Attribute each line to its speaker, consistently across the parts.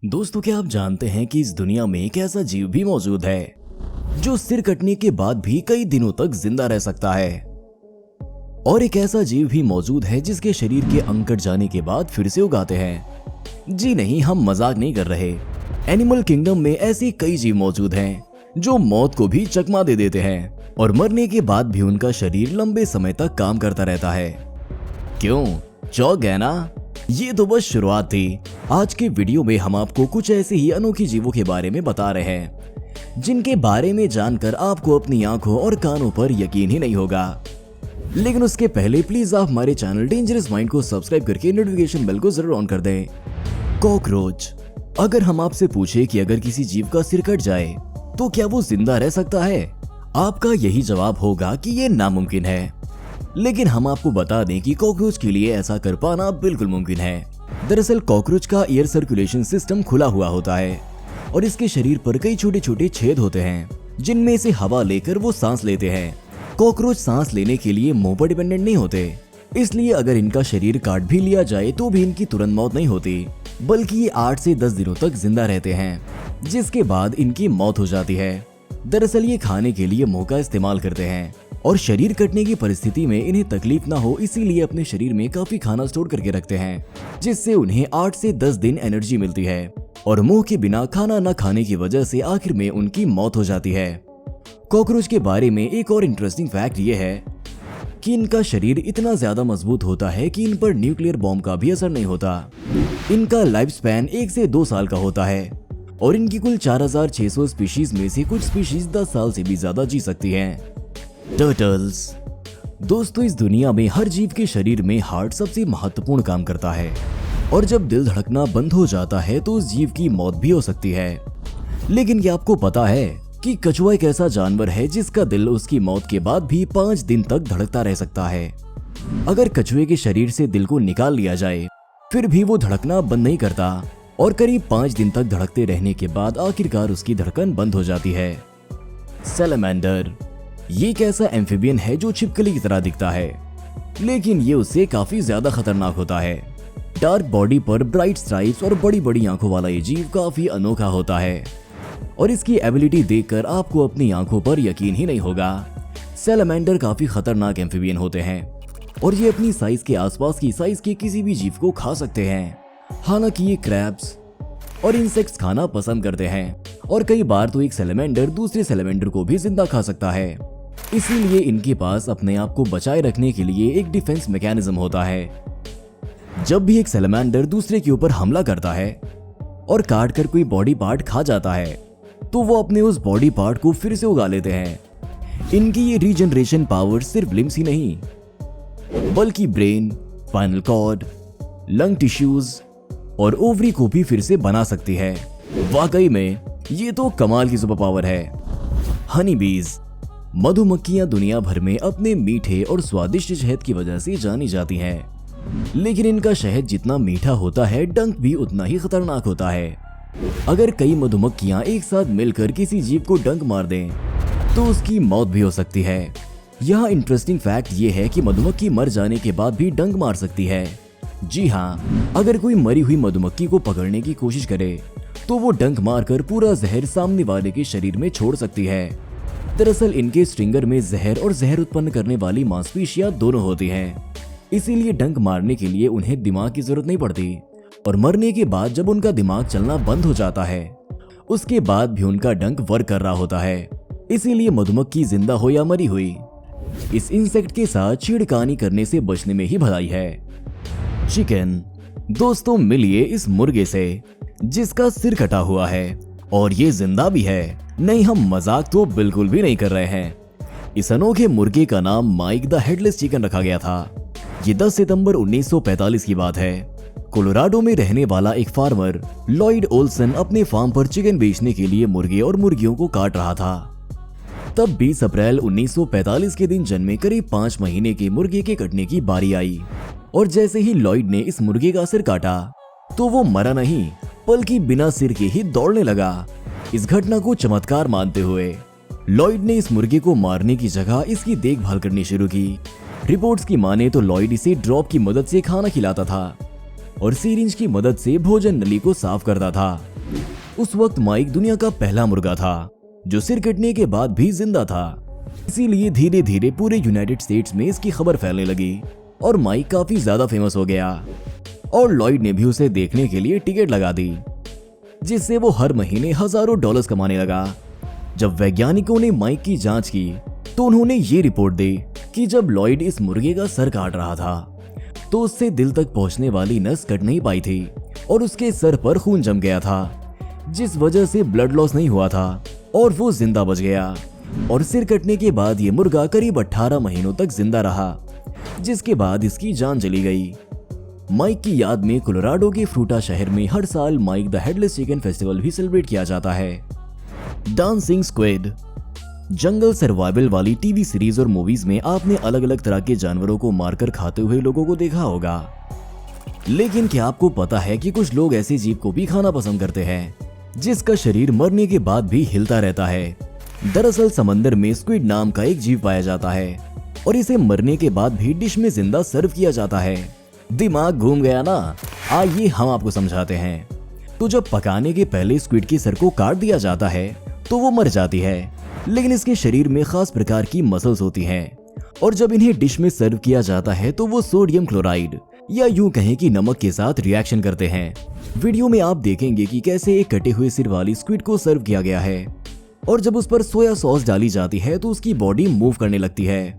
Speaker 1: दोस्तों, क्या आप जानते हैं कि इस दुनिया में एक ऐसा जीव भी मौजूद है जो सिर कटने के बाद भी कई दिनों तक जिंदा रह सकता है। और एक ऐसा जीव भी मौजूद है जिसके शरीर के अंग कट जाने के बाद फिर से उगाते हैं। जी नहीं, हम मजाक नहीं कर रहे। एनिमल किंगडम में ऐसे कई जीव मौजूद हैं जो मौत को भी चकमा दे देते हैं और मरने के बाद भी उनका शरीर लंबे समय तक काम करता रहता है। क्यों, चौंक गए ना? ये तो बस शुरुआत थी। आज के वीडियो में हम आपको कुछ ऐसे ही अनोखे जीवों के बारे में बता रहे हैं जिनके बारे में जानकर आपको अपनी आंखों और कानों पर यकीन ही नहीं होगा। लेकिन उसके पहले प्लीज आप हमारे चैनल डेंजरस माइंड को सब्सक्राइब करके नोटिफिकेशन बेल को जरूर ऑन कर दें। कॉकरोच। अगर हम आपसे पूछे कि अगर किसी जीव का सिर कट जाए तो क्या वो जिंदा रह सकता है, आपका यही जवाब होगा कि ये नामुमकिन है। लेकिन हम आपको बता दें कि कॉकरोच के लिए ऐसा कर पाना बिल्कुल मुमकिन है। दरअसल कॉकरोच का एयर सर्कुलेशन सिस्टम खुला हुआ होता है और इसके शरीर पर कई छोटे छोटे छेद होते हैं जिनमें से हवा लेकर वो सांस लेते हैं। कॉकरोच सांस लेने के लिए मुंह पर डिपेंडेंट नहीं होते, इसलिए अगर इनका शरीर काट भी लिया जाए तो भी इनकी तुरंत मौत नहीं होती, बल्कि ये 8 से 10 दिनों तक जिंदा रहते हैं, जिसके बाद इनकी मौत हो जाती है। दरअसल ये खाने के लिए मुंह का इस्तेमाल करते हैं और शरीर कटने की परिस्थिति में इन्हें तकलीफ ना हो इसीलिए अपने शरीर में काफी खाना स्टोर करके रखते हैं, जिससे उन्हें 8 से 10 दिन एनर्जी मिलती है और मुंह के बिना खाना न खाने की वजह से आखिर में उनकी मौत हो जाती है। कॉकरोच के बारे में एक और इंटरेस्टिंग फैक्ट ये है कि इनका शरीर इतना ज्यादा मजबूत होता है कि इन पर न्यूक्लियर बॉम्ब का भी असर नहीं होता। इनका लाइफ स्पैन 1 से 2 साल का होता है और इनकी कुल 4600 स्पीशीज में से कुछ स्पीशीज 10 साल से भी ज्यादा जी सकती हैं। टर्टल्स। दोस्तों, इस दुनिया में हर जीव के शरीर में हार्ट सबसे महत्वपूर्ण काम करता है और जब दिल धड़कना बंद हो जाता है तो उस जीव की मौत भी हो सकती है। लेकिन क्या आपको पता है कि कछुआ एक ऐसा जानवर है जिसका दिल उसकी मौत के बाद भी 5 दिन तक धड़कता रह सकता है। अगर कछुए के शरीर से दिल को निकाल लिया जाए फिर भी वो धड़कना बंद नहीं करता और करीब 5 दिन तक धड़कते रहने के बाद आखिरकार उसकी धड़कन बंद हो जाती है। सैलमेंडर। ये एक ऐसा एम्फिबियन है जो छिपकली की तरह दिखता है, लेकिन ये उससे काफी ज्यादा खतरनाक होता है। डार्क बॉडी पर ब्राइट स्ट्राइप्स और बड़ी बड़ी आंखों वाला ये जीव काफी अनोखा होता है और इसकी एबिलिटी देखकर आपको अपनी आंखों पर यकीन ही नहीं होगा। सैलमेंडर काफी खतरनाक एम्फिबियन होते हैं और ये अपनी साइज के आसपास की साइज के किसी भी जीव को खा सकते हैं। हालांकि ये क्रैब्स और इंसेक्ट्स खाना पसंद करते हैं और कई बार तो एक सैलमेंडर दूसरे सैलमेंडर को भी जिंदा खा सकता है। इसीलिए इनके पास अपने आप को बचाए रखने के लिए एक डिफेंस मैकेनिज्म होता है। जब भी एक सैलमेंडर दूसरे के ऊपर हमला करता है और काट कर कोई बॉडी पार्ट खा जाता है तो वो अपने उस बॉडी पार्ट को फिर से उगा लेते हैं। इनकी ये रीजनरेशन पावर सिर्फ लिम्स ही नहीं बल्कि brain, spinal cord, lung tissues और ओवरी को भी फिर से बना सकती है। वाकई में ये तो कमाल की सुपर पावर है। हनी बीज। मधुमक्खियां दुनिया भर में अपने मीठे और स्वादिष्ट शहद की वजह से जानी जाती हैं, लेकिन इनका शहद जितना मीठा होता है डंक भी उतना ही खतरनाक होता है। अगर कई मधुमक्खियां एक साथ मिलकर किसी जीव को डंक मार दें तो उसकी मौत भी हो सकती है। यहाँ इंटरेस्टिंग फैक्ट ये है कि मधुमक्खी मर जाने के बाद भी डंक मार सकती है। जी हाँ, अगर कोई मरी हुई मधुमक्खी को पकड़ने की कोशिश करे तो वो डंक मारकर पूरा जहर सामने वाले के शरीर में छोड़ सकती है। दरअसल इनके स्ट्रिंगर में जहर और जहर उत्पन्न करने वाली मांसपेशियां दोनों होती हैं, इसीलिए डंक मारने के लिए उन्हें दिमाग की जरूरत नहीं पड़ती और मरने के बाद जब उनका दिमाग चलना बंद हो जाता है उसके बाद भी उनका डंक वर्क कर रहा होता है। इसीलिए मधुमक्खी जिंदा हो या मरी हुई, इस इंसेक्ट के साथ छेड़खानी करने से बचने में ही भलाई है। चिकन। दोस्तों, मिलिए इस मुर्गे से जिसका सिर कटा हुआ है और ये जिंदा भी है। नहीं, हम मजाक तो बिल्कुल भी नहीं कर रहे हैं। इस अनोखे मुर्गे का नाम माइक द हेडलेस चिकन रखा गया था। ये 10 सितंबर 1945 की बात है। कोलोराडो में रहने वाला एक फार्मर लॉयड ओल्सन अपने फार्म पर चिकन बेचने के लिए मुर्गे और मुर्गियों को काट रहा था। तब 20 अप्रैल 1945 के दिन जन्मे करीब 5 महीने के मुर्गे के कटने की बारी आई और जैसे ही लॉयड ने इस मुर्गे का सिर काटा तो वो मरा नहीं बल्कि बिना सिर के ही दौड़ने लगा। इस घटना को चमत्कार मानते हुए लॉयड ने इस मुर्गे को मारने की जगह इसकी देखभाल करनी शुरू की। रिपोर्ट्स की माने तो लॉयड इसे ड्रॉप की मदद से खाना खिलाता था। और सिरिंज की मदद से भोजन नली को साफ करता था। उस वक्त माइक दुनिया का पहला मुर्गा था जो सिर कटने के बाद भी जिंदा था। इसीलिए धीरे धीरे पूरे यूनाइटेड स्टेट्स में इसकी खबर फैलने लगी और माइक काफी ज्यादा फेमस हो गया और लॉयड ने भी उसे देखने के लिए टिकट लगा दी, जिससे वो हर महीने हजारों डॉलर्स कमाने लगा। जब वैज्ञानिकों ने माइक की जांच की तो उन्होंने ये रिपोर्ट दी कि जब लॉयड इस मुर्गे का सर काट रहा था तो उससे दिल तक पहुंचने वाली नस कट नहीं पाई थी और उसके सर पर खून जम गया था, जिस वजह से ब्लड लॉस नहीं हुआ था और वो जिंदा बच गया। और सिर कटने के बाद ये मुर्गा करीब 18 महीनों तक जिंदा रहा, जिसके बाद इसकी जान चली गई। माइक की याद में कोलोराडो के फ्रूटा शहर में हर साल Mike the headless chicken festival भी सेलिब्रेट किया जाता है। Dancing squid. जंगल सर्वाइवल वाली टीवी सीरीज और मूवीज में आपने अलग अलग तरह के जानवरों को मारकर खाते हुए लोगों को देखा होगा, लेकिन क्या आपको पता है कि कुछ लोग ऐसे जीव को भी खाना पसंद करते हैं जिसका शरीर मरने के बाद भी हिलता रहता है। दरअसल समंदर में स्क्विड नाम का एक जीव पाया जाता है और इसे मरने के बाद भी डिश में जिंदा सर्व किया जाता है। दिमाग घूम गया ना? आइए हम आपको समझाते हैं। तो जब पकाने के पहले स्क्विड के सर को काट दिया जाता है तो वो मर जाती है, लेकिन इसके शरीर में खास प्रकार की मसल्स होती हैं और जब इन्हें डिश में सर्व किया जाता है तो वो सोडियम क्लोराइड या यूं कहें कि नमक के साथ रिएक्शन करते हैं। वीडियो में आप देखेंगे कि कैसे एक कटे हुए सिर वाली स्क्विड को सर्व किया गया है और जब उस पर सोया सॉस डाली जाती है तो उसकी बॉडी मूव करने लगती है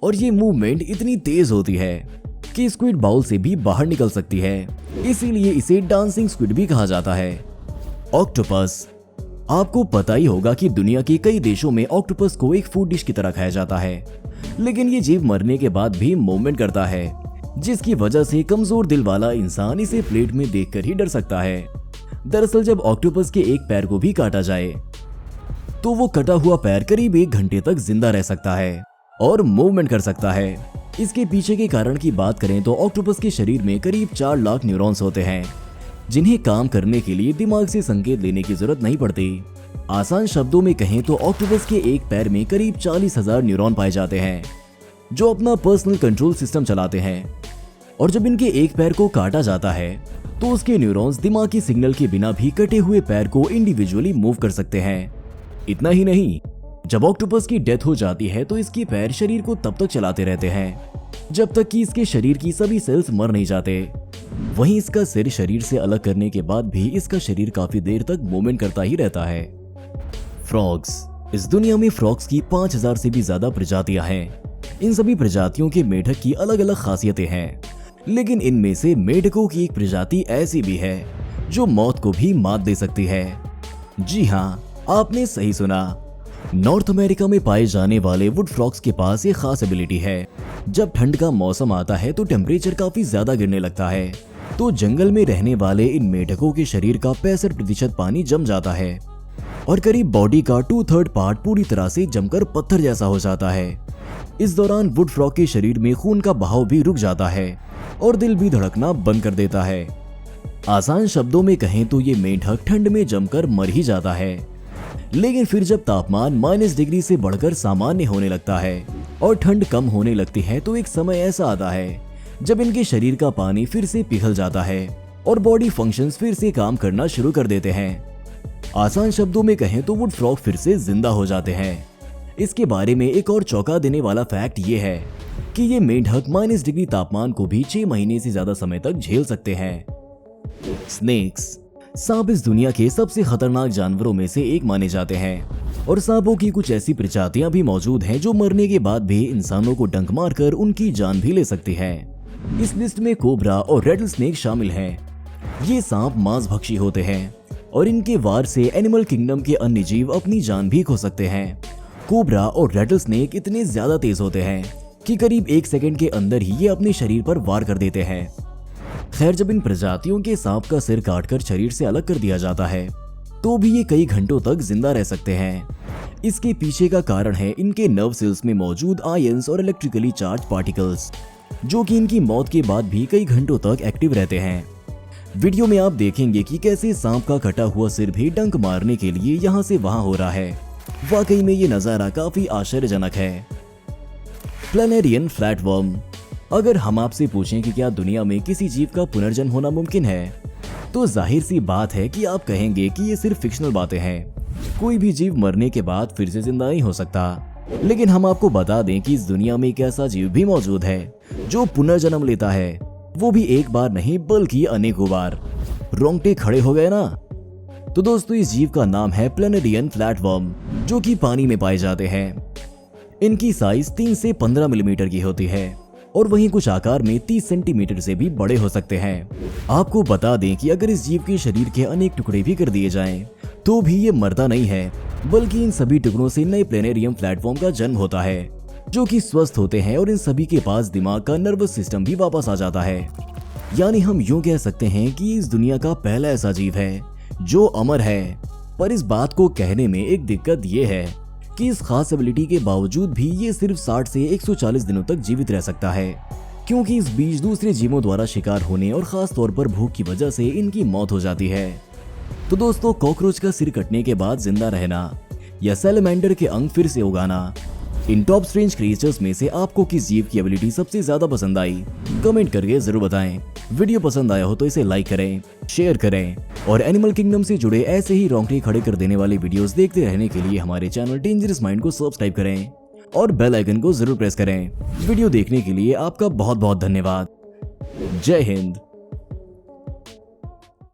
Speaker 1: और ये मूवमेंट इतनी तेज होती है कि स्क्विड बाउल से भी बाहर निकल सकती है, इसीलिए इसे डांसिंग स्क्विड भी कहा जाता है। ऑक्टोपस। आपको पता ही होगा कि दुनिया के कई देशों में ऑक्टोपस को एक फूड डिश की तरह खाया जाता है, लेकिन ये जीव मरने के बाद भी मूवमेंट करता है, जिसकी वजह से कमजोर दिल वाला इंसान इसे प्लेट में देखकर ही डर सकता है। दरअसल जब ऑक्टोपस के एक पैर को भी काटा जाए तो वो कटा हुआ पैर करीब 1 घंटे तक जिंदा रह सकता है और मूवमेंट कर सकता है। इसके पीछे के कारण की बात करें तो ऑक्टोपस के शरीर में करीब 4 लाख न्यूरॉन्स होते हैं, जिन्हें काम करने के लिए दिमाग से संकेत लेने की जरूरत नहीं पड़ती। आसान शब्दों में कहें तो ऑक्टोपस के एक पैर में करीब 40,000 न्यूरॉन पाए जाते हैं जो अपना पर्सनल कंट्रोल सिस्टम चलाते हैं, और जब इनके एक पैर को काटा जाता है तो उसके न्यूरॉन्स दिमागी सिग्नल के बिना भी कटे हुए पैर को इंडिविजुअली मूव कर सकते हैं। इतना ही नहीं, जब ऑक्टोपस की डेथ हो जाती है तो इसके पैर शरीर को तब तक चलाते रहते हैं जब तक कि इसके शरीर की सभी सेल्स मर नहीं जाते। वहीं इसका सिर शरीर से अलग करने के बाद भी इसका शरीर काफी देर तक मूवमेंट करता ही रहता है। फ्रॉग्स। इस दुनिया में फ्रॉग्स की 5000 से भी ज्यादा प्रजातियां हैं। इन सभी प्रजातियों के मेढक की अलग अलग खासियतें हैं, लेकिन इनमें से मेढकों की एक प्रजाति ऐसी भी है जो मौत को भी मात दे सकती है। जी हाँ, आपने सही सुना। नॉर्थ अमेरिका में पाए जाने वाले वुड फ्रॉग्स के पास एक खास एबिलिटी है। जब ठंड का मौसम आता है तो टेम्परेचर काफी ज्यादा गिरने लगता है, तो जंगल में रहने वाले इन मेढकों के शरीर का 65% पानी जम जाता है और करीब बॉडी का 2/3 पार्ट पूरी तरह से जमकर पत्थर जैसा हो जाता है। इस दौरान वुड फ्रॉग के शरीर में खून का बहाव भी रुक जाता है और दिल भी धड़कना बंद कर देता है। आसान शब्दों में कहें तो ये मेढक ठंड में जमकर मर ही जाता है, लेकिन फिर जब तापमान -डिग्री से बढ़कर सामान्य होने लगता है और ठंड कम होने लगती है तो एक समय ऐसा आता है जब इनके शरीर का पानी फिर से पिघल जाता है और बॉडी फंक्शंस फिर से काम करना शुरू कर देते हैं। आसान शब्दों में कहें तो वुड फ्रॉग फिर से जिंदा हो जाते हैं। इसके बारे में एक और चौंका देने वाला फैक्ट ये है कि ये मेढक -डिग्री तापमान को भी 6 महीने से ज्यादा समय तक झेल सकते हैं। स्नेक्स। सांप इस दुनिया के सबसे खतरनाक जानवरों में से एक माने जाते हैं और सांपों की कुछ ऐसी प्रजातियां भी मौजूद हैं जो मरने के बाद भी इंसानों को डंक मारकर उनकी जान भी ले सकती हैं। इस लिस्ट में कोबरा और रेटल स्नेक शामिल हैं। ये सांप मांसभक्षी होते हैं और इनके वार से एनिमल किंगडम के अन्य जीव अपनी जान भी खो सकते हैं। कोबरा और रेटल स्नेक इतने ज्यादा तेज होते हैं कि करीब 1 सेकंड के अंदर ही ये अपने शरीर पर वार कर देते हैं। खैर, जब इन प्रजातियों के सांप का सिर काटकर शरीर से अलग कर दिया जाता है तो भी ये कई घंटों तक जिंदा रह सकते हैं। इसके पीछे का कारण है इनके नर्व सेल्स में मौजूद आयंस और इलेक्ट्रिकली चार्ज पार्टिकल्स, जो कि इनकी मौत के बाद भी कई घंटों तक एक्टिव रहते हैं। वीडियो में आप देखेंगे कि कैसे सांप का कटा हुआ सिर भी डंक मारने के लिए यहाँ से वहां हो रहा है। वाकई में ये नजारा काफी आश्चर्यजनक है। प्लैनेरियन फ्लैटवर्म। अगर हम आपसे पूछें कि क्या दुनिया में किसी जीव का पुनर्जन्म होना मुमकिन है, तो जाहिर सी बात है कि आप कहेंगे कि ये सिर्फ फिक्शनल बातें हैं। कोई भी जीव मरने के बाद फिर से जिंदा नहीं हो सकता। लेकिन हम आपको बता दें कि इस दुनिया में एक ऐसा जीव भी मौजूद है जो पुनर्जन्म लेता है, वो भी एक बार नहीं बल्कि अनेकों बार। रोंगटे खड़े हो गए ना? तो दोस्तों, इस जीव का नाम है प्लैनेरियन फ्लैटवर्म, जो कि पानी में पाए जाते हैं। इनकी साइज 3 से 15 मिलीमीटर की होती है और वहीं कुछ आकार में 30 सेंटीमीटर से भी बड़े हो सकते हैं। आपको बता दें कि अगर इस जीव के शरीर के अनेक टुकड़े भी कर दिए जाएं, तो भी ये मरता नहीं है, बल्कि इन सभी टुकड़ों से नए प्लैनेरियम प्लेटफॉर्म का जन्म होता है, जो कि स्वस्थ होते हैं और इन सभी के पास दिमाग का नर्वस सिस्टम भी वापस आ जाता है। यानी हम यूं कह सकते हैं कि इस दुनिया का पहला ऐसा जीव है जो अमर है। पर इस बात को कहने में एक दिक्कत ये है कि इस खास एबिलिटी के बावजूद भी ये सिर्फ 60 से 140 दिनों तक जीवित रह सकता है, क्योंकि इस बीच दूसरे जीवों द्वारा शिकार होने और खास तौर पर भूख की वजह से इनकी मौत हो जाती है। तो दोस्तों, कॉकरोच का सिर कटने के बाद जिंदा रहना या सैलमेंडर के अंग फिर से उगाना, इन टॉप स्ट्रेंज क्रिएचर्स में से आपको किस जीव की एबिलिटी सबसे ज्यादा पसंद आई? कमेंट करके जरूर बताएं। वीडियो पसंद आया हो तो इसे लाइक करें, शेयर करें और एनिमल किंगडम से जुड़े ऐसे ही रोंगटे खड़े कर देने वाले वीडियोस देखते रहने के लिए हमारे चैनल डेंजरस माइंड को सब्सक्राइब करें और बेल आइकन को जरूर प्रेस करें। वीडियो देखने के लिए आपका बहुत बहुत धन्यवाद। जय हिंद।